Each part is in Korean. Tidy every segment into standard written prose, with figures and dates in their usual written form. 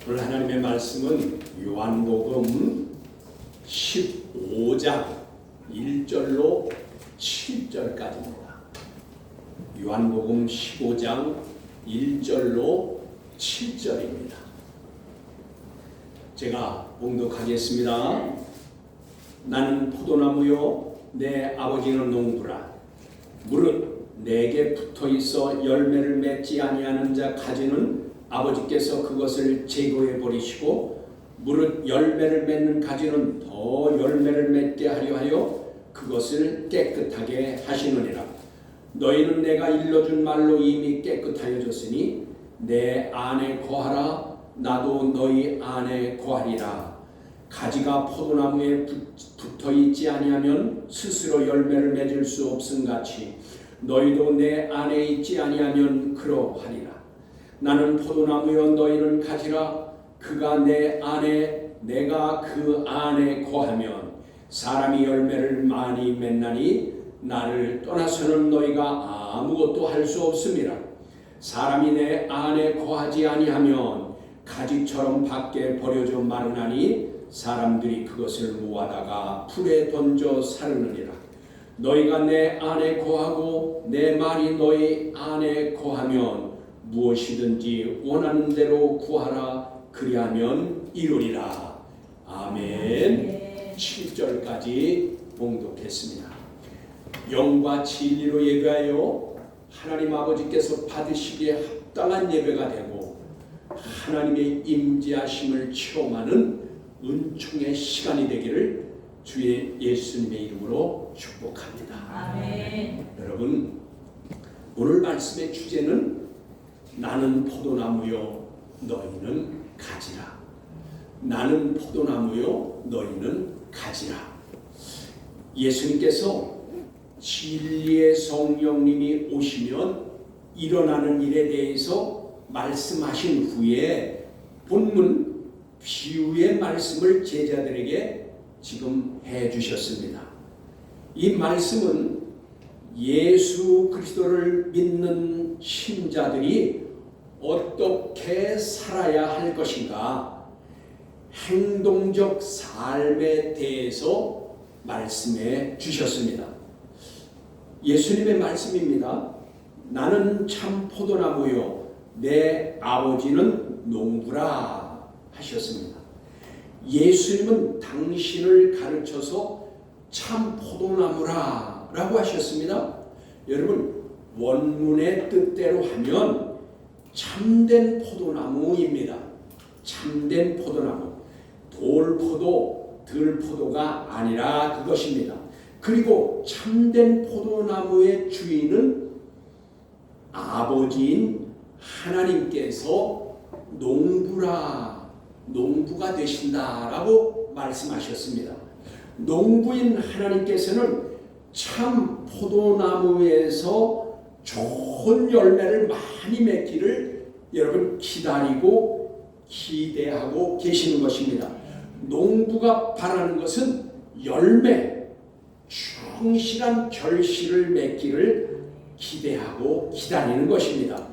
오늘 하나님의 말씀은 요한복음 15장 1절로 7절까지입니다. 요한복음 15장 1절로 7절입니다. 제가 봉독하겠습니다. 나는 포도나무요 내 아버지는 농부라. 무릇 내게 붙어있어 열매를 맺지 아니하는 자 가지는 아버지께서 그것을 제거해 버리시고, 무릇 열매를 맺는 가지는 더 열매를 맺게 하려 하여 그것을 깨끗하게 하시느니라. 너희는 내가 일러준 말로 이미 깨끗하여졌으니 내 안에 거하라. 나도 너희 안에 거하리라. 가지가 포도나무에 붙어있지 아니하면 스스로 열매를 맺을 수 없음같이 너희도 내 안에 있지 아니하면 그러하리라. 나는 포도나무여 너희는 가지라. 그가 내 안에 내가 그 안에 거하면 사람이 열매를 많이 맺나니 나를 떠나서는 너희가 아무것도 할 수 없음이라. 사람이 내 안에 거하지 아니하면 가지처럼 밖에 버려져 마르나니 사람들이 그것을 모아다가 풀에 던져 사르느니라. 너희가 내 안에 거하고 내 말이 너희 안에 거하면 무엇이든지 원하는 대로 구하라. 그리하면 이루리라. 아멘. 7절까지 봉독했습니다. 영과 진리로 예배하여 하나님 아버지께서 받으시기에 합당한 예배가 되고 하나님의 임재하심을 체험하는 은총의 시간이 되기를 주의 예수님의 이름으로 축복합니다. 아멘. 여러분, 오늘 말씀의 주제는 나는 포도나무요 너희는 가지라. 나는 포도나무요 너희는 가지라. 예수님께서 진리의 성령님이 오시면 일어나는 일에 대해서 말씀하신 후에 본문 비유의 말씀을 제자들에게 지금 해주셨습니다. 이 말씀은 예수 그리스도를 믿는 신자들이 어떻게 살아야 할 것인가, 행동적 삶에 대해서 말씀해 주셨습니다. 예수님의 말씀입니다. 나는 참 포도나무요 내 아버지는 농부라 하셨습니다. 예수님은 당신을 가르쳐서 참 포도나무라 라고 하셨습니다. 여러분, 원문의 뜻대로 하면 참된 포도나무입니다. 참된 포도나무. 돌포도, 들포도가 아니라 그것입니다. 그리고 참된 포도나무의 주인은 아버지인 하나님께서 농부가 되신다라고 말씀하셨습니다. 농부인 하나님께서는 참 포도나무에서 좋은 열매를 많이 맺기를 여러분 기다리고 기대하고 계시는 것입니다. 농부가 바라는 것은 열매, 충실한 결실을 맺기를 기대하고 기다리는 것입니다.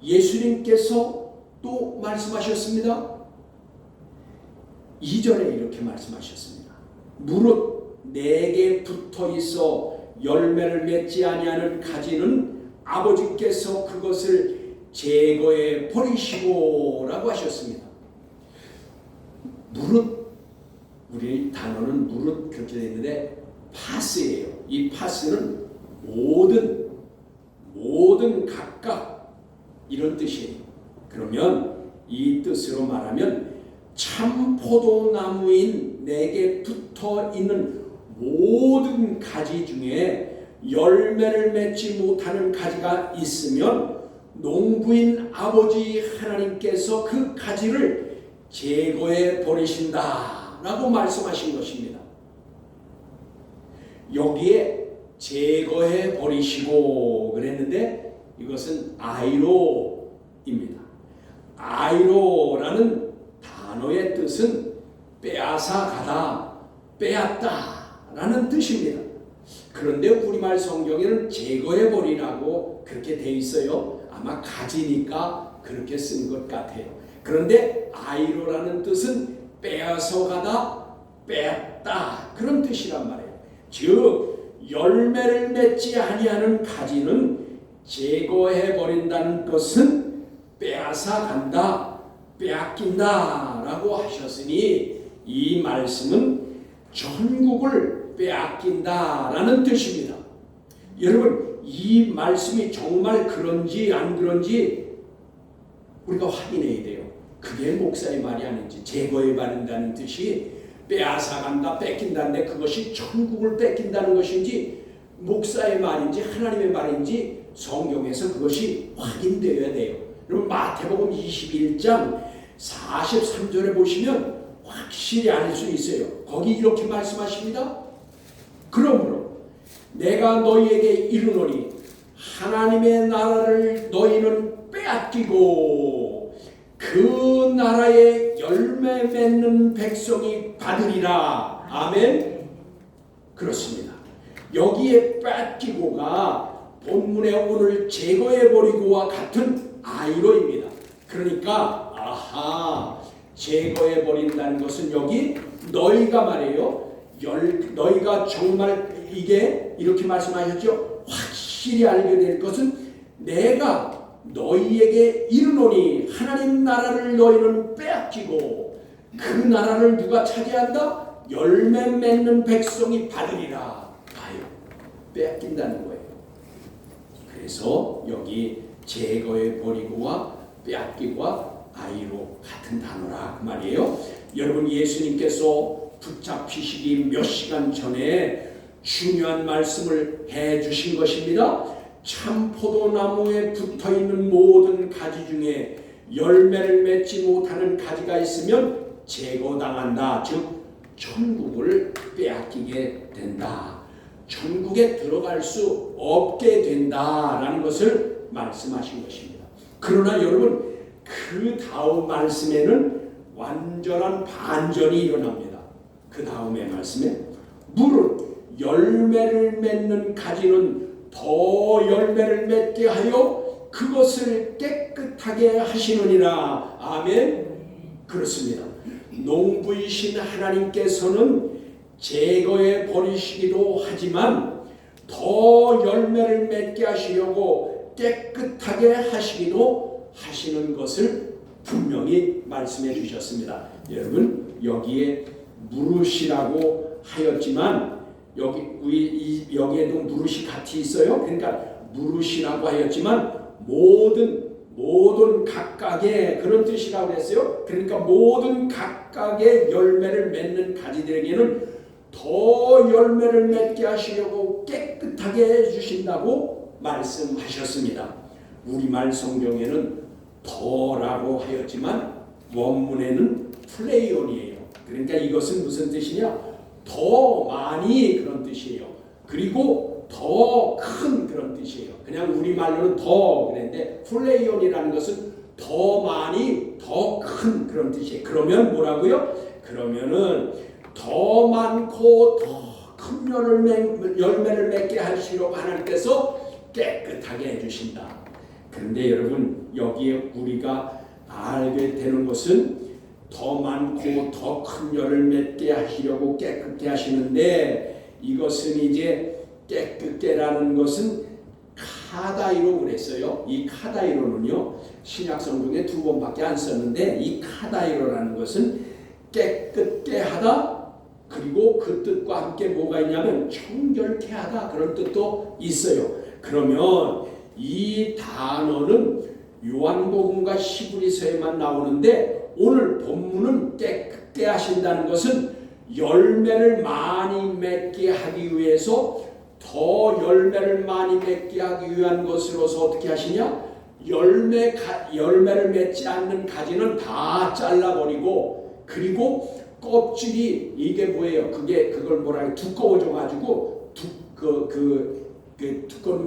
예수님께서 또 말씀하셨습니다. 2절에 이렇게 말씀하셨습니다. 무릇 내게 붙어 있어 열매를 맺지 아니하는 가지는 아버지께서 그것을 제거해 버리시고 라고 하셨습니다. 무릇, 우리 단어는 무릇 그렇게 되어 있는데 파스예요. 이 파스는 모든 각각 이런 뜻이에요. 그러면 이 뜻으로 말하면 참 포도나무인 내게 붙어 있는 모든 가지 중에 열매를 맺지 못하는 가지가 있으면 농부인 아버지 하나님께서 그 가지를 제거해 버리신다 라고 말씀하신 것입니다. 여기에 제거해 버리시고 그랬는데 이것은 아이로입니다. 아이로라는 단어의 뜻은 빼앗아 가다, 빼앗다 라는 뜻입니다. 그런데 우리말 성경에는 제거해 버리라고 그렇게 돼 있어요. 아마 가지니까 그렇게 쓴 것 같아요. 그런데 아이로라는 뜻은 빼앗아 가다, 뺐다 그런 뜻이란 말이에요. 즉 열매를 맺지 아니하는 가지는 제거해 버린다는 것은 빼앗아 간다, 빼앗긴다라고 하셨으니 이 말씀은 천국을 빼앗긴다라는 뜻입니다. 여러분 이 말씀이 정말 그런지 안 그런지 우리가 확인해야 돼요. 그게 목사의 말이 아닌지. 제거해 버린다는 뜻이 빼앗아 간다, 뺏긴다는데 그것이 천국을 뺏긴다는 것인지 목사의 말인지 하나님의 말인지 성경에서 그것이 확인되어야 돼요. 여러분 마태복음 21장 43절에 보시면 확실히 알 수 있어요. 거기 이렇게 말씀하십니다. 그러므로 내가 너희에게 이르노니 하나님의 나라를 너희는 빼앗기고 그 나라의 열매 맺는 백성이 받으리라. 아멘. 그렇습니다. 여기에 뺏기고가 본문에 오늘 제거해버리고와 같은 아이로입니다. 그러니까 제거해버린다는 것은 여기 너희가 말이에요. 너희가 정말 이게 이렇게 말씀하셨죠. 확실히 알게 될 것은 내가 너희에게 이르노니 하나님 나라를 너희는 빼앗기고 그 나라를 누가 차지한다? 열매 맺는 백성이 받으리라. 봐요. 빼앗긴다는 거예요. 그래서 여기 제거해 버리고와 빼앗기고와 아이로 같은 단어라 그 말이에요. 여러분 예수님께서 붙잡히시기 몇 시간 전에 중요한 말씀을 해주신 것입니다. 참 포도나무에 붙어있는 모든 가지 중에 열매를 맺지 못하는 가지가 있으면 제거당한다. 즉 천국을 빼앗기게 된다. 천국에 들어갈 수 없게 된다라는 것을 말씀하신 것입니다. 그러나 여러분 그 다음 말씀에는 완전한 반전이 일어납니다. 그 다음의 말씀에 무릇 열매를 맺는 가지는 더 열매를 맺게 하여 그것을 깨끗하게 하시느니라. 아멘. 그렇습니다. 농부이신 하나님께서는 제거해 버리시기도 하지만 더 열매를 맺게 하시려고 깨끗하게 하시기도 하시는 것을 분명히 말씀해 주셨습니다. 여러분 여기에 무릇이라고 하였지만 여기에도 무릇이 같이 있어요. 그러니까 무릇이라고 하였지만 모든 각각의 그런 뜻이라고 했어요. 그러니까 모든 각각의 열매를 맺는 가지들에게는 더 열매를 맺게 하시려고 깨끗하게 해주신다고 말씀하셨습니다. 우리말 성경에는 더라고 하였지만 원문에는 플레이온이에요. 그러니까 이것은 무슨 뜻이냐? 더 많이 그런 뜻이에요. 그리고 더 큰 그런 뜻이에요. 그냥 우리말로는 더 그랬는데 플레이온이라는 것은 더 많이 더 큰 그런 뜻이에요. 그러면 뭐라고요? 그러면은 더 많고 더 큰 열매를 맺게 하시려고 하나님께서 깨끗하게 해주신다. 그런데 여러분 여기에 우리가 알게 되는 것은 더 많고 더 큰 열을 맺게 하시려고 깨끗게 하시는데 이것은 이제 깨끗게라는 것은 카다이로 그랬어요. 이 카다이로는요 신약 성경에 2번밖에 안 썼는데 이 카다이로라는 것은 깨끗게 하다 그리고 그 뜻과 함께 뭐가 있냐면 청결케 하다 그런 뜻도 있어요. 그러면 이 단어는 요한복음과 히브리서에만 나오는데 오늘 본문은 깨끗게 하신다는 것은 열매를 많이 맺게 하기 위해서 더 열매를 많이 맺게 하기 위한 것으로서 어떻게 하시냐? 열매를 맺지 않는 가지는 다 잘라버리고 그리고 껍질이 이게 뭐예요? 그걸 뭐라 해? 두꺼워져 가지고 두꺼운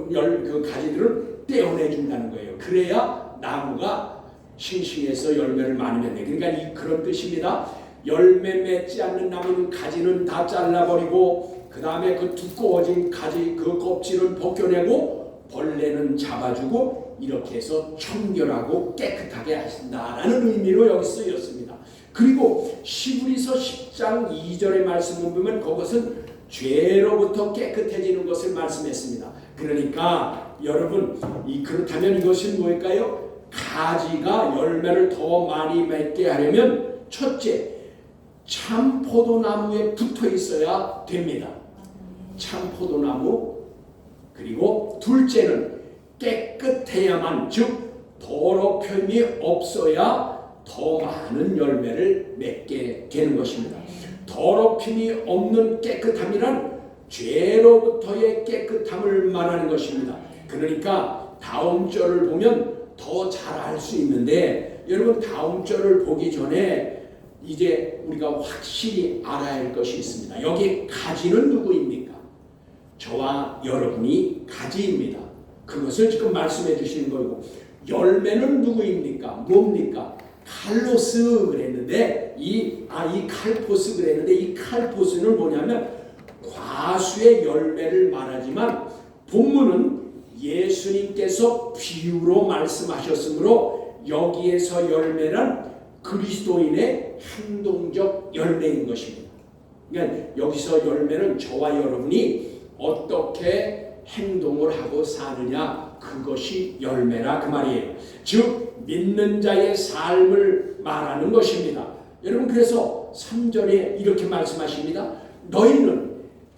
그 가지들을 떼어내 준다는 거예요. 그래야 나무가 싱싱해서 열매를 많이 맺네. 그러니까 그런 뜻입니다. 열매 맺지 않는 나무는 가지는 다 잘라버리고 그 다음에 그 두꺼워진 가지 그 껍질을 벗겨내고 벌레는 잡아주고 이렇게 해서 청결하고 깨끗하게 하신다라는 의미로 여기 쓰였습니다. 그리고 시브리서 10장 2절의 말씀을 보면 그것은 죄로부터 깨끗해지는 것을 말씀했습니다. 그러니까 여러분 그렇다면 이것은 뭘까요? 가지가 열매를 더 많이 맺게 하려면 첫째, 참 포도나무에 붙어 있어야 됩니다. 참 포도나무. 그리고 둘째는 깨끗해야만, 즉 더럽힘이 없어야 더 많은 열매를 맺게 되는 것입니다. 더럽힘이 없는 깨끗함이란 죄로부터의 깨끗함을 말하는 것입니다. 그러니까 다음 절을 보면 더 잘 알 수 있는데, 여러분 다음 절을 보기 전에 이제 우리가 확실히 알아야 할 것이 있습니다. 여기 가지는 누구입니까? 저와 여러분이 가지입니다. 그것을 지금 말씀해 주시는 거고, 열매는 누구입니까? 뭡니까? 칼로스 그랬는데 이 칼포스 그랬는데, 이 칼포스는 뭐냐면 과수의 열매를 말하지만 본문은 예수님께서 비유로 말씀하셨으므로 여기에서 열매란 그리스도인의 행동적 열매인 것입니다. 그러니까 여기서 열매는 저와 여러분이 어떻게 행동을 하고 사느냐, 그것이 열매라 그 말이에요. 즉 믿는 자의 삶을 말하는 것입니다. 여러분 그래서 3절에 이렇게 말씀하십니다. 너희는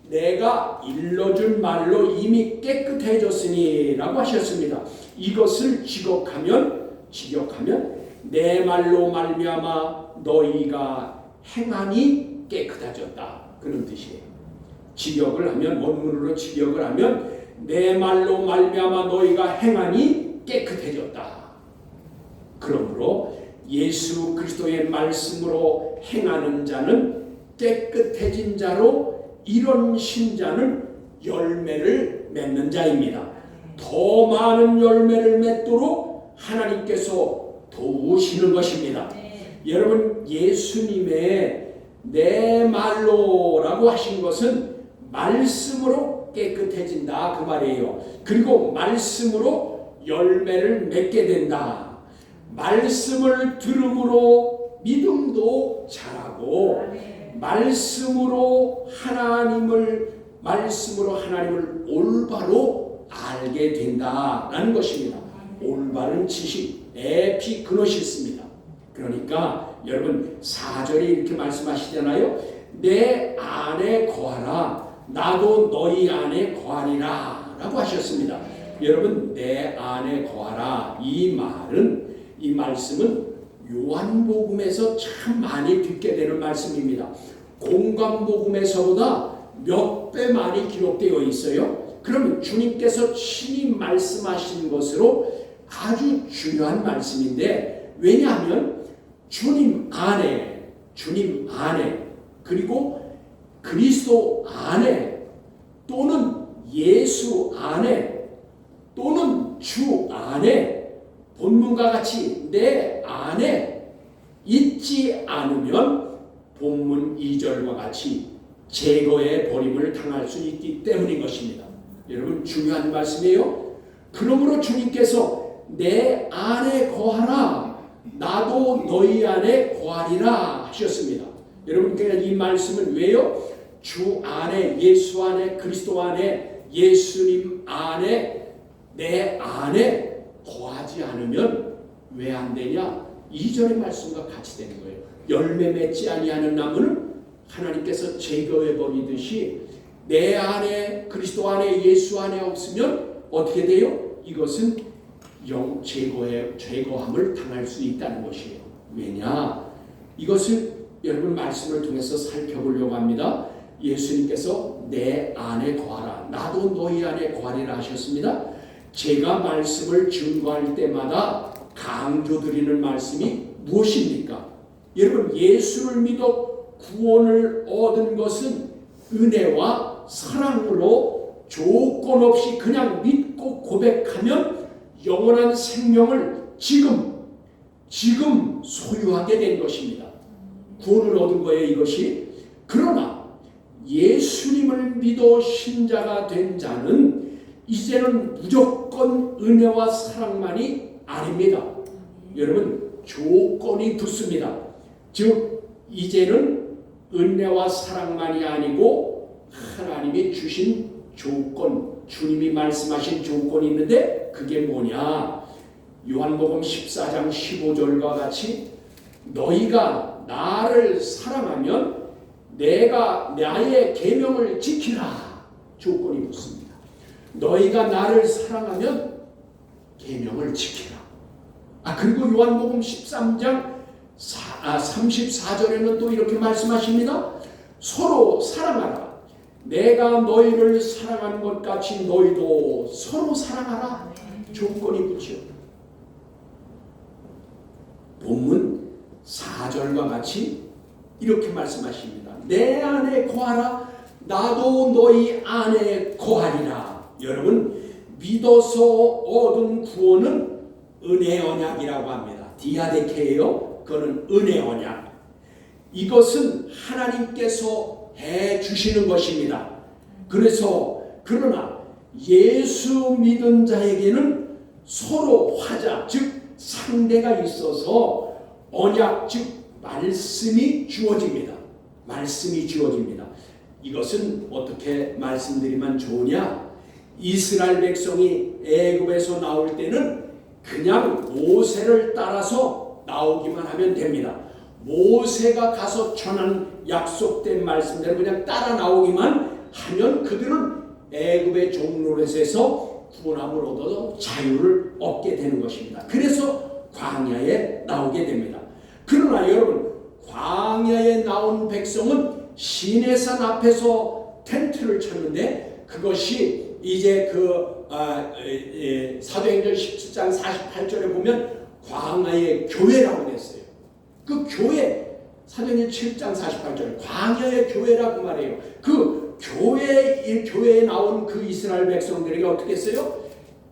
내가 일러준 말로 이미 깨끗해졌으니 라고 하셨습니다. 이것을 직역하면 내 말로 말미암아 너희가 행하니 깨끗해졌다, 그런 뜻이에요. 직역을 하면, 원문으로 직역을 하면 내 말로 말미암아 너희가 행하니 깨끗해졌다. 그러므로 예수 그리스도의 말씀으로 행하는 자는 깨끗해진 자로, 이런 신자는 열매를 맺는 자입니다. 더 많은 열매를 맺도록 하나님께서 도우시는 것입니다. 여러분 예수님의 내 말로라고 하신 것은 말씀으로 깨끗해진다 그 말이에요. 그리고 말씀으로 열매를 맺게 된다. 말씀을 들음으로 믿음도 자라고, 말씀으로 하나님을 올바로 알게 된다라는 것입니다. 올바른 지식, 에피그노시스입니다. 그러니까 여러분 4절에 이렇게 말씀하시잖아요. 내 안에 거하라, 나도 너희 안에 거하리라 라고 하셨습니다. 여러분 내 안에 거하라, 이 말씀은 요한복음에서 참 많이 듣게 되는 말씀입니다. 공관복음에서보다 몇 배 많이 기록되어 있어요. 그러면 주님께서 친히 말씀하신 것으로 아주 중요한 말씀인데, 왜냐하면 주님 안에 그리고 그리스도 안에 또는 예수 안에 또는 주 안에 본문과 같이 내 안에 있지 않으면 본문 2절과 같이 제거의 버림을 당할 수 있기 때문인 것입니다. 여러분 중요한 말씀이에요. 그러므로 주님께서 내 안에 거하라, 나도 너희 안에 거하리라 하셨습니다. 여러분 이 말씀은 왜요? 주 안에, 예수 안에, 그리스도 안에, 예수님 안에, 내 안에 거하지 않으면 왜 안 되냐? 2절의 말씀과 같이 되는 거예요. 열매 맺지 아니하는 나무는 하나님께서 제거해 버리듯이 내 안에, 그리스도 안에, 예수 안에 없으면 어떻게 돼요? 이것은 제거함을 당할 수 있다는 것이에요. 왜냐? 이것을 여러분 말씀을 통해서 살펴보려고 합니다. 예수님께서 내 안에 거하라, 나도 너희 안에 거하리라 하셨습니다. 제가 말씀을 증거할 때마다 강조드리는 말씀이 무엇입니까? 여러분 예수를 믿어 구원을 얻은 것은 은혜와 사랑으로 조건 없이 그냥 믿고 고백하면 영원한 생명을 지금 소유하게 된 것입니다. 구원을 얻은 거예요, 이것이. 그러나 예수님을 믿어 신자가 된 자는 이제는 무조건 무조건 은혜와 사랑만이 아닙니다. 여러분 조건이 붙습니다. 즉 이제는 은혜와 사랑만이 아니고 하나님이 주신 조건, 주님이 말씀하신 조건이 있는데 그게 뭐냐? 요한복음 14장 15절과 같이 너희가 나를 사랑하면 내가 나의 계명을 지키라. 조건이 붙습니다. 너희가 나를 사랑하면 계명을 지키라. 그리고 요한복음 13장 34절에는 또 이렇게 말씀하십니다. 서로 사랑하라. 내가 너희를 사랑한 것 같이 너희도 서로 사랑하라. 조건이 붙죠. 본문 4절과 같이 이렇게 말씀하십니다. 내 안에 거하라. 나도 너희 안에 거하리라. 여러분 믿어서 얻은 구원은 은혜 언약이라고 합니다. 디아데케예요. 그거는 은혜 언약. 이것은 하나님께서 해주시는 것입니다. 그러나 예수 믿은 자에게는 서로 화자, 즉 상대가 있어서 언약, 즉 말씀이 주어집니다. 말씀이 주어집니다. 이것은 어떻게 말씀드리면 좋으냐? 이스라엘 백성이 애굽에서 나올 때는 그냥 모세를 따라서 나오기만 하면 됩니다. 모세가 가서 전한 약속된 말씀대로 그냥 따라 나오기만 하면 그들은 애굽의 종노릇에서 구원함을 얻어서 자유를 얻게 되는 것입니다. 그래서 광야에 나오게 됩니다. 그러나 여러분 광야에 나온 백성은 시내산 앞에서 텐트를 쳤는데 그것이 이제 사도행전 17장 48절에 보면 광야의 교회라고 했어요. 그 교회 사도행전 7장 48절 광야의 교회라고 말해요. 그 교회에 나온 그 이스라엘 백성들에게 어떻게 했어요?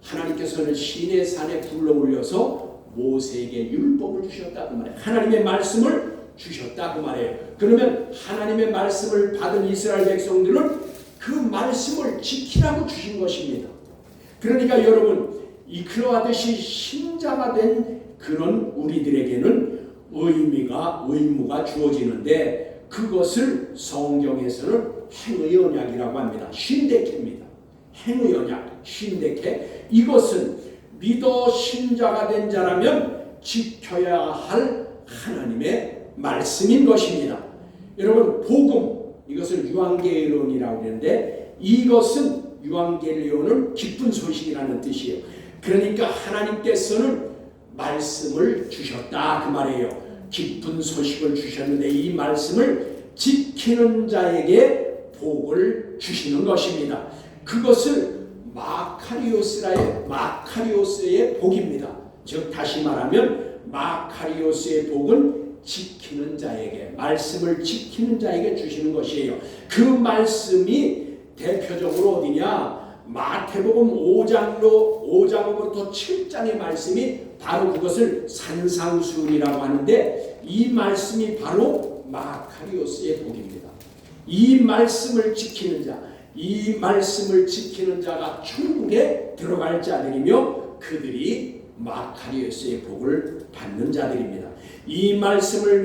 하나님께서는 시내산에 불러 올려서 모세에게 율법을 주셨다고 말해요. 하나님의 말씀을 주셨다고 말해요. 그러면 하나님의 말씀을 받은 이스라엘 백성들은 그 말씀을 지키라고 주신 것입니다. 그러니까 여러분 그러하듯이 신자가 된 그런 우리들에게는 의무가 주어지는데 그것을 성경에서는 행의 언약이라고 합니다. 신데케입니다. 행의 언약, 신데케. 이것은 믿어 신자가 된 자라면 지켜야 할 하나님의 말씀인 것입니다. 여러분 복음, 이것을 유앙겔리온이라고 하는데 이것은 유앙겔리온은 기쁜 소식이라는 뜻이에요. 그러니까 하나님께서는 말씀을 주셨다 그 말이에요. 기쁜 소식을 주셨는데 이 말씀을 지키는 자에게 복을 주시는 것입니다. 그것을 마카리오스의 복입니다. 즉 다시 말하면 마카리오스의 복은 지키는 자에게, 말씀을 지키는 자에게 주시는 것이에요. 그 말씀이 대표적으로 어디냐? 마태복음 5장부터 7장의 말씀이 바로 그것을 산상수훈이라고 하는데 이 말씀이 바로 마카리오스의 복입니다. 이 말씀을 지키는 자, 이 말씀을 지키는 자가 천국에 들어갈 자들이며 그들이 마카리오스의 복을 받는 자들입니다. 이 말씀을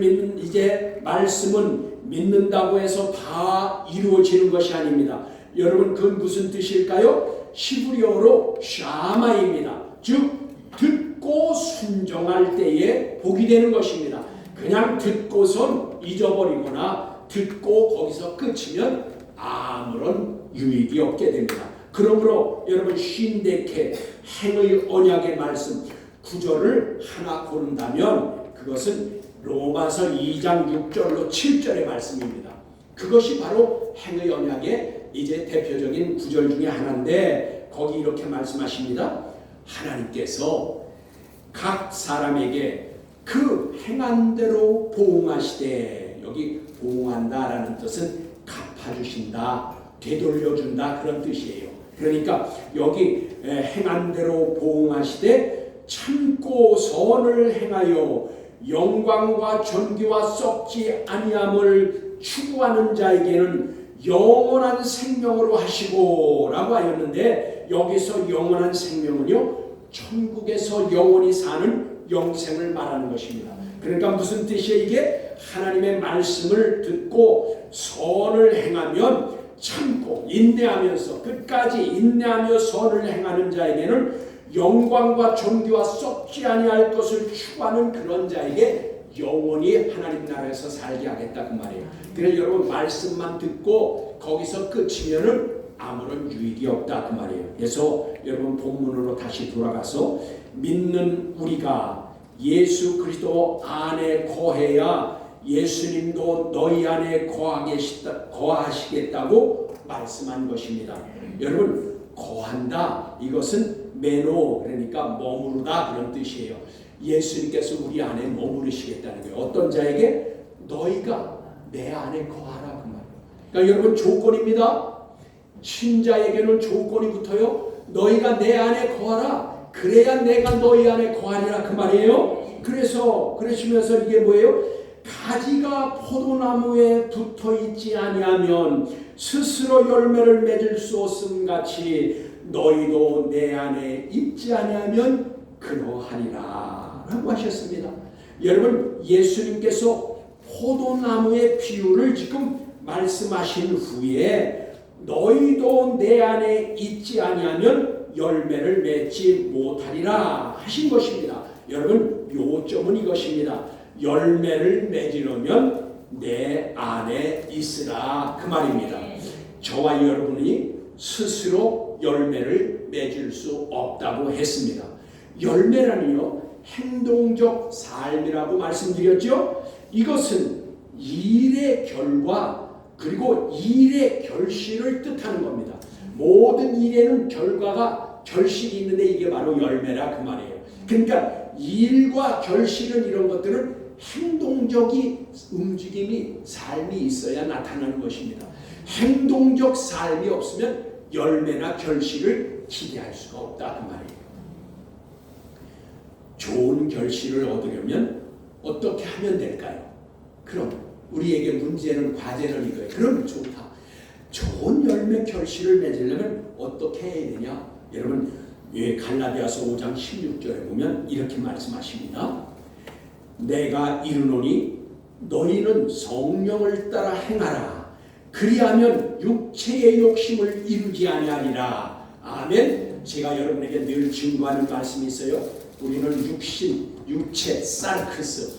말씀은 믿는다고 해서 다 이루어지는 것이 아닙니다. 여러분 그건 무슨 뜻일까요? 히브리어로 샤마입니다. 즉 듣고 순종할 때에 복이 되는 것입니다. 그냥 듣고선 잊어버리거나 듣고 거기서 끝이면 아무런 유익이 없게 됩니다. 그러므로 여러분 신데케 행의 언약의 말씀 구절을 하나 고른다면 그것은 로마서 2장 6절로 7절의 말씀입니다. 그것이 바로 행의 언약의 이제 대표적인 구절 중에 하나인데 거기 이렇게 말씀하십니다. 하나님께서 각 사람에게 그 행한 대로 보응하시되, 여기 보응한다라는 뜻은 갚아주신다, 되돌려준다 그런 뜻이에요. 그러니까 여기 행한 대로 보응하시되 참고 선을 행하여 영광과 존귀와 썩지 아니함을 추구하는 자에게는 영원한 생명으로 하시고 라고 하였는데, 여기서 영원한 생명은요 천국에서 영원히 사는 영생을 말하는 것입니다. 그러니까 무슨 뜻이에요? 이게 하나님의 말씀을 듣고 선을 행하면, 참고 인내하면서 끝까지 인내하며 선을 행하는 자에게는 영광과 존귀와 썩지 아니할 것을 추구하는 그런 자에게 영원히 하나님 나라에서 살게 하겠다 그 말이에요. 그래서 여러분 말씀만 듣고 거기서 끝이면은 아무런 유익이 없다 그 말이에요. 그래서 여러분 본문으로 다시 돌아가서, 믿는 우리가 예수 그리스도 안에 거해야 예수님도 너희 안에 거하시겠다고 말씀한 것입니다. 여러분 거한다, 이것은 메노, 그러니까 머무르다 그런 뜻이에요. 예수님께서 우리 안에 머무르시겠다는 거예요. 어떤 자에게? 너희가 내 안에 거하라 그 말이에요. 그러니까 여러분 조건입니다. 신자에게는 조건이 붙어요. 너희가 내 안에 거하라. 그래야 내가 너희 안에 거하리라 그 말이에요. 그러시면서 이게 뭐예요? 가지가 포도나무에 붙어 있지 아니하면 스스로 열매를 맺을 수 없음 같이 너희도 내 안에 있지 아니하면 그러하리라 라고 하셨습니다. 여러분 예수님께서 포도나무의 비유를 지금 말씀하신 후에 너희도 내 안에 있지 아니하면 열매를 맺지 못하리라 하신 것입니다. 여러분 요점은 이것입니다. 열매를 맺으려면 내 안에 있으라 그 말입니다. 저와 여러분이 스스로 열매를 맺을 수 없다고 했습니다. 열매라니요 행동적 삶이라고 말씀드렸죠. 이것은 일의 결과 그리고 일의 결실을 뜻하는 겁니다. 모든 일에는 결과가 결실이 있는데 이게 바로 열매라 그 말이에요. 그러니까 일과 결실은 이런 것들은 행동적인 움직임이 삶이 있어야 나타나는 것입니다. 행동적 삶이 없으면 열매나 결실을 기대할 수가 없다 그 말이에요. 좋은 결실을 얻으려면 어떻게 하면 될까요? 그럼 우리에게 문제는 과제는 이거예요. 그럼 좋다. 좋은 열매 결실을 맺으려면 어떻게 해야 되냐? 여러분 갈라디아서 5장 16절에 보면 이렇게 말씀하십니다. 내가 이르노니 너희는 성령을 따라 행하라. 그리하면 육체의 욕심을 이루지 아니하리라. 아멘. 제가 여러분에게 늘 증거하는 말씀이 있어요. 우리는 육체, 사르크스,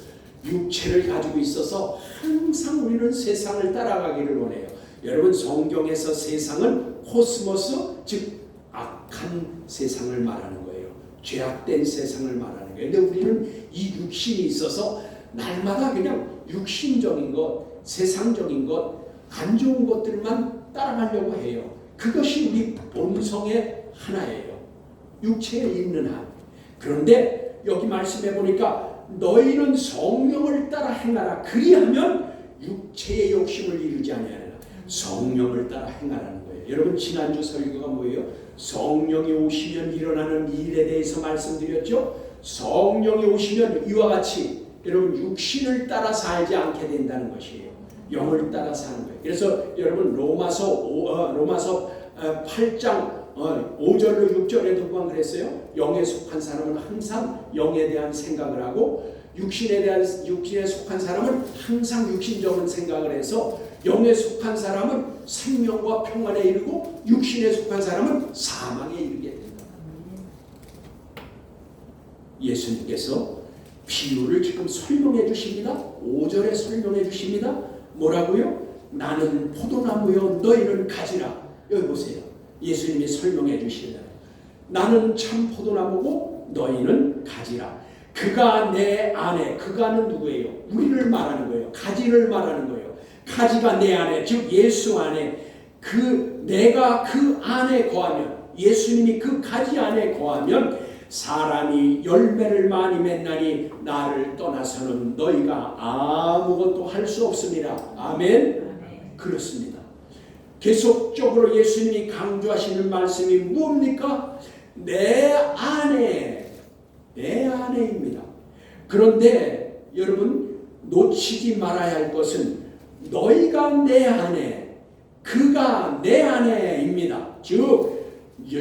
육체를 가지고 있어서 항상 우리는 세상을 따라가기를 원해요. 여러분 성경에서 세상은 코스모스, 즉 악한 세상을 말하는 거예요. 죄악된 세상을 말하는 거예요. 근데 우리는 이 육신이 있어서 날마다 그냥 육신적인 것, 세상적인 것, 안 좋은 것들만 따라가려고 해요. 그것이 우리 본성의 하나예요. 육체에 있는 한. 그런데 여기 말씀해 보니까 너희는 성령을 따라 행하라. 그리하면 육체의 욕심을 이루지 아니하리라. 성령을 따라 행하라는 거예요. 여러분 지난주 설교가 뭐예요? 성령이 오시면 일어나는 일에 대해서 말씀드렸죠. 성령이 오시면 이와 같이 여러분 육신을 따라 살지 않게 된다는 것이에요. 영을 따라 사는 거예요. 그래서 여러분 로마서 8장 5절로 6절에도 보면 그랬어요. 영에 속한 사람은 항상 영에 대한 생각을 하고 육신에 속한 사람은 항상 육신적인 생각을 해서 영에 속한 사람은 생명과 평안에 이르고 육신에 속한 사람은 사망에 이르게 된다. 예수님께서 비유를 지금 설명해 주십니다. 5절에 설명해 주십니다. 뭐라고요? 나는 포도나무요 너희는 가지라. 여기 보세요. 예수님이 설명해 주시잖아요. 나는 참 포도나무고 너희는 가지라. 그가 내 안에, 그가는 누구예요? 우리를 말하는 거예요. 가지를 말하는 거예요. 가지가 내 안에, 즉 예수 안에, 내가 그 안에 거하면, 예수님이 그 가지 안에 거하면 사람이 열매를 많이 맺나니 나를 떠나서는 너희가 아무것도 할 수 없습니다. 아멘. 그렇습니다. 계속적으로 예수님이 강조하시는 말씀이 뭡니까? 내 안에입니다. 그런데 여러분 놓치지 말아야 할 것은 너희가 내 안에, 그가 내 안에입니다. 즉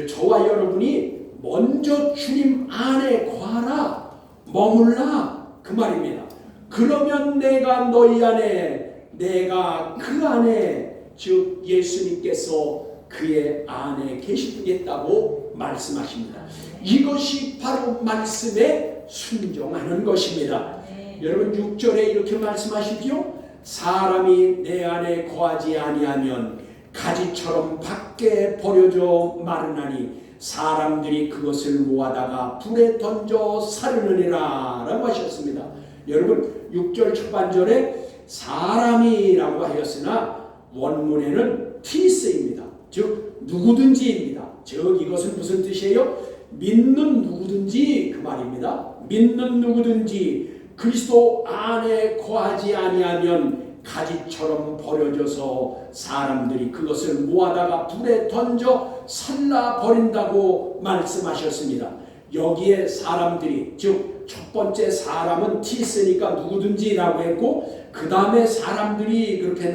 저와 여러분이 먼저 주님 안에 거하라, 머물라 그 말입니다. 그러면 내가 너희 안에, 내가 그 안에, 즉 예수님께서 그의 안에 계시겠다고 말씀하십니다. 이것이 바로 말씀에 순종하는 것입니다. 여러분 6절에 이렇게 말씀하시죠. 사람이 내 안에 거하지 아니하면 가지처럼 밖에 버려져 마르나니 사람들이 그것을 모아다가 불에 던져 사르느니라 라고 하셨습니다. 여러분 6절 초반절에 사람이라고 하였으나 원문에는 티스입니다. 즉 누구든지입니다. 즉 이것은 무슨 뜻이에요? 믿는 누구든지 그 말입니다. 믿는 누구든지 그리스도 안에 거하지 아니하면 가지처럼 버려져서 사람들이 그것을 모아다가 불에 던져 살라 버린다고 말씀하셨습니다. 여기에 사람들이, 즉 첫 번째 사람은 티스니까 누구든지라고 했고, 그 다음에 사람들이 그렇게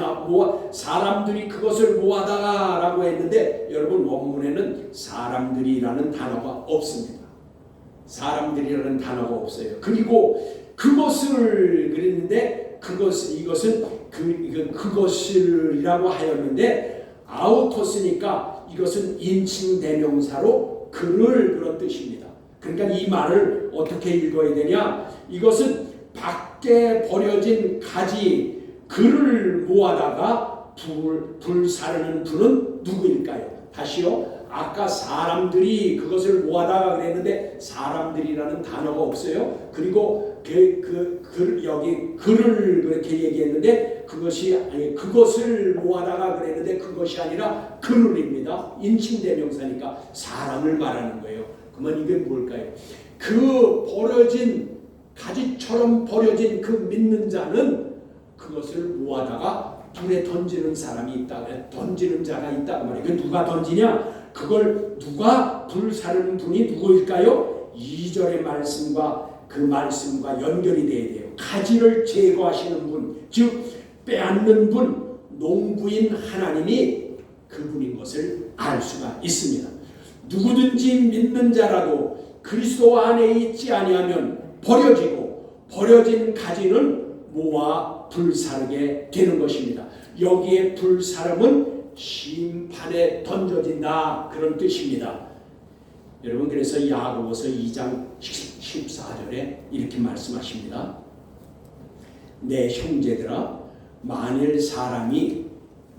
사람들이 그것을 모아다가라고 했는데, 여러분 원문에는 사람들이라는 단어가 없습니다. 사람들이라는 단어가 없어요. 그리고 그것을 그랬는데 이것은 그것을이라고 하였는데 아우토스니까 이것은 인칭 대명사로 그를 그런 뜻입니다. 그러니까 이 말을 어떻게 읽어야 되냐? 이것은 밖에 버려진 가지 그를 모아다가 불 사르는 불은 누구일까요? 다시요. 아까 사람들이 그것을 모아다가 그랬는데 사람들이라는 단어가 없어요. 그리고 여기 그를 그렇게 얘기했는데 그것을 모아다가 그랬는데 그것이 아니라 그를입니다. 인칭대명사니까 사람을 말하는 거예요. 그러면 이게 뭘까요? 그 가지처럼 버려진 그 믿는 자는 그것을 모아다가 불에 던지는 사람이 있다. 던지는 자가 있다고 말해요. 그 누가 던지냐? 그걸 누가 불 사르는 분이 누구일까요? 2절의 말씀과 그 말씀과 연결이 돼야 돼요. 가지를 제거하시는 분, 즉 빼앗는 분, 농부인 하나님이 그분인 것을 알 수가 있습니다. 누구든지 믿는 자라도 그리스도 안에 있지 아니하면 버려진 가지는 모아 불사르게 되는 것입니다. 여기에 불사름은 심판에 던져진다 그런 뜻입니다. 여러분 그래서 야고보서 2장 14절에 이렇게 말씀하십니다. 내 형제들아 만일 사람이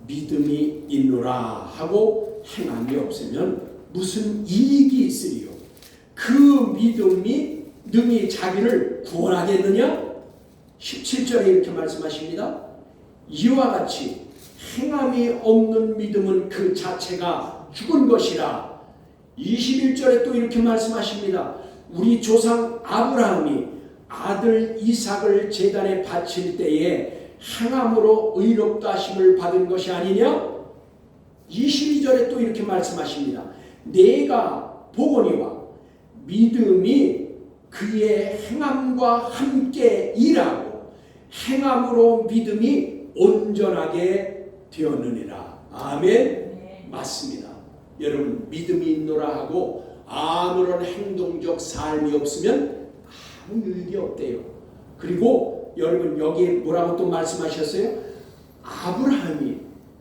믿음이 있노라 하고 행함이 없으면 무슨 이익이 있으리요? 그 믿음이 능히 자기를 구원하겠느냐? 17절에 이렇게 말씀하십니다. 이와 같이 행함이 없는 믿음은 그 자체가 죽은 것이라. 21절에 또 이렇게 말씀하십니다. 우리 조상 아브라함이 아들 이삭을 제단에 바칠 때에 행함으로 의롭다 하심을 받은 것이 아니냐? 22절에 또 이렇게 말씀하십니다. 내가 보거니와 믿음이 그의 행함과 함께 일하고 행함으로 믿음이 온전하게 되었느니라. 아멘. 네. 맞습니다. 여러분 믿음이 있노라 하고 아무런 행동적 삶이 없으면 아무 의미 없대요. 그리고 여러분 여기에 뭐라고 또 말씀하셨어요?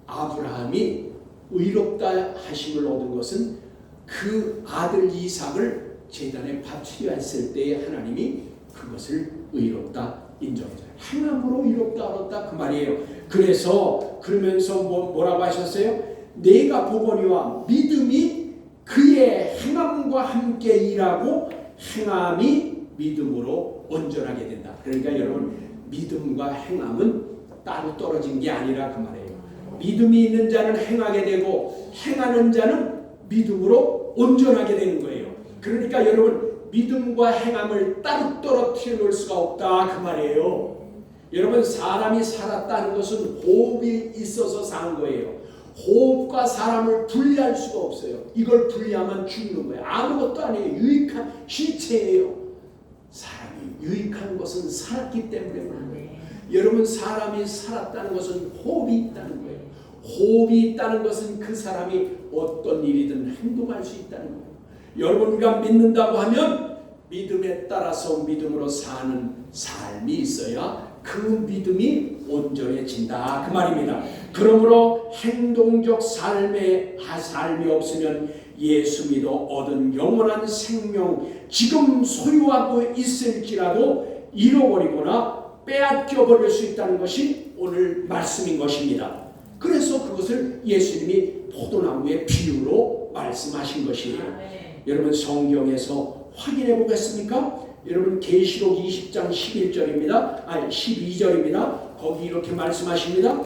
아브라함이 의롭다 하심을 얻은 것은 그 아들 이삭을 제단에 바치려 했을 때에 하나님이 그것을 의롭다 인정해줘요. 행함으로 의롭다 얻었다 그 말이에요. 그래서 그러면서 뭐라고 하셨어요? 내가 보거니와 믿음이 그의 행함과 함께 일하고 행함이 믿음으로 온전하게 된다. 그러니까 여러분 믿음과 행함은 따로 떨어진 게 아니라 그 말이에요. 믿음이 있는 자는 행하게 되고 행하는 자는 믿음으로 온전하게 되는 거예요. 그러니까 여러분 믿음과 행함을 따로 떨어뜨려 놓을 수가 없다 그 말이에요. 여러분 사람이 살았다는 것은 호흡이 있어서 산 거예요. 호흡과 사람을 분리할 수가 없어요. 이걸 분리하면 죽는 거예요. 아무것도 아니에요. 유익한 시체예요. 사람이 유익한 것은 살았기 때문에 그런 거예요. 여러분 사람이 살았다는 것은 호흡이 있다는 거예요. 호흡이 있다는 것은 그 사람이 어떤 일이든 행동할 수 있다는 거예요. 여러분과 믿는다고 하면 믿음에 따라서 믿음으로 사는 삶이 있어야 그 믿음이 온전해진다 그 말입니다. 그러므로 행동적 삶이 없으면 예수 믿어 얻은 영원한 생명 지금 소유하고 있을지라도 잃어버리거나 빼앗겨 버릴 수 있다는 것이 오늘 말씀인 것입니다. 그래서 그것을 예수님이 포도나무의 비유로 말씀하신 것이에요. 여러분 성경에서 확인해 보겠습니까? 여러분 계시록 20장 11절입니다. 12절입니다. 거기 이렇게 말씀하십니다.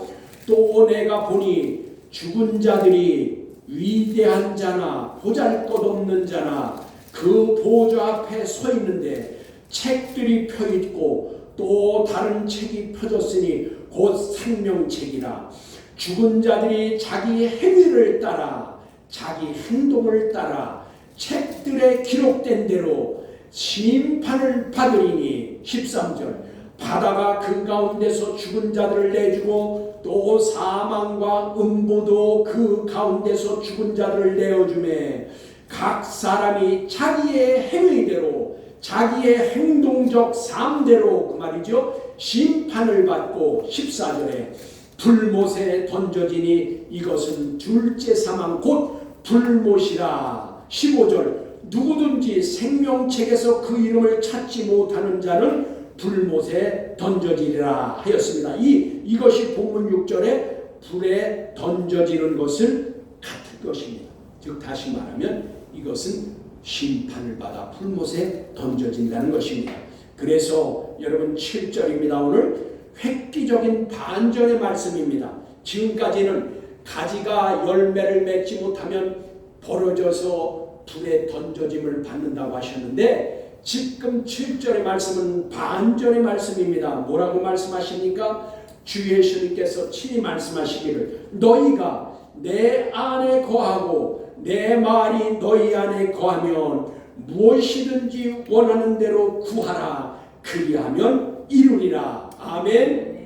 또 내가 보니 죽은 자들이 위대한 자나 보잘것없는 자나 그 보좌 앞에 서 있는데 책들이 펴있고 또 다른 책이 펴졌으니 곧 생명책이라. 죽은 자들이 자기 행위를 따라 자기 행동을 따라 책들에 기록된 대로 심판을 받으리니 13절 바다가 그 가운데서 죽은 자들을 내주고 또 사망과 음부도 그 가운데서 죽은 자들을 내어주매 각 사람이 자기의 행위대로 자기의 행동적 삶대로 그 말이죠 심판을 받고 14절에 불못에 던져지니 이것은 둘째 사망 곧 불못이라. 15절 누구든지 생명책에서 그 이름을 찾지 못하는 자는 불못에 던져지리라 하였습니다. 이것이 본문 6절에 불에 던져지는 것을 같은 것입니다. 즉 다시 말하면 이것은 심판을 받아 불못에 던져진다는 것입니다. 그래서 여러분 7절입니다. 오늘 획기적인 반전의 말씀입니다. 지금까지는 가지가 열매를 맺지 못하면 벌어져서 불에 던져짐을 받는다고 하셨는데 지금 7절의 말씀은 반전의 말씀입니다. 뭐라고 말씀하십니까? 주 예수님께서 친히 말씀하시기를 너희가 내 안에 거하고 내 말이 너희 안에 거하면 무엇이든지 원하는 대로 구하라. 그리하면 이루리라. 아멘.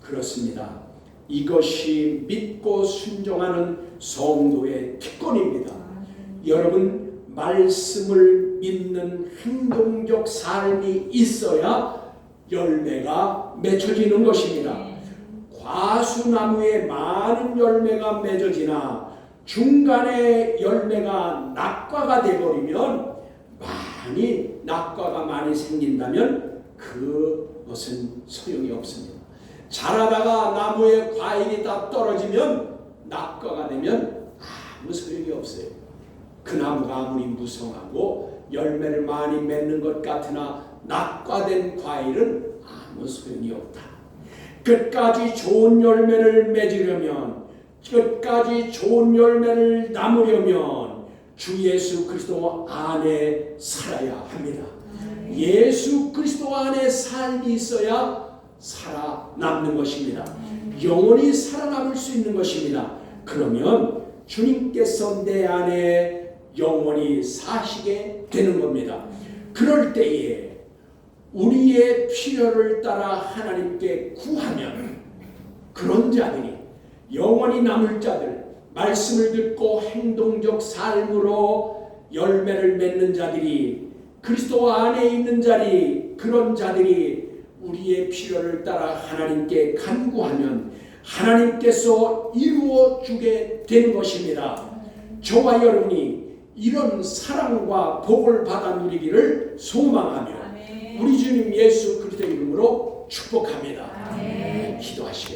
그렇습니다. 이것이 믿고 순종하는 성도의 특권입니다. 여러분 말씀을 믿는 행동적 삶이 있어야 열매가 맺혀지는 것입니다. 과수나무에 많은 열매가 맺어지나 중간에 열매가 낙과가 되어버리면 낙과가 많이 생긴다면 그것은 소용이 없습니다. 자라다가 나무에 과일이 다 떨어지면 낙과가 되면 아무 소용이 없어요. 그 나무가 아무리 무성하고 열매를 많이 맺는 것 같으나 낙과된 과일은 아무 소용이 없다. 끝까지 좋은 열매를 맺으려면 끝까지 좋은 열매를 남으려면 주 예수 그리스도 안에 살아야 합니다. 예수 그리스도 안에 삶이 있어야 살아남는 것입니다. 영원히 살아남을 수 있는 것입니다. 그러면 주님께서 내 안에 영원히 사시게 되는 겁니다. 그럴 때에 우리의 필요를 따라 하나님께 구하면 그런 자들이 영원히 남을 자들 말씀을 듣고 행동적 삶으로 열매를 맺는 자들이 그리스도 안에 있는 자리 그런 자들이 우리의 필요를 따라 하나님께 간구하면 하나님께서 이루어 주게 되는 것입니다. 저와 여러분이 이런 사랑과 복을 받아 누리기를 소망하며 우리 주님 예수 그리스도의 이름으로 축복합니다. 기도하시겠습니다.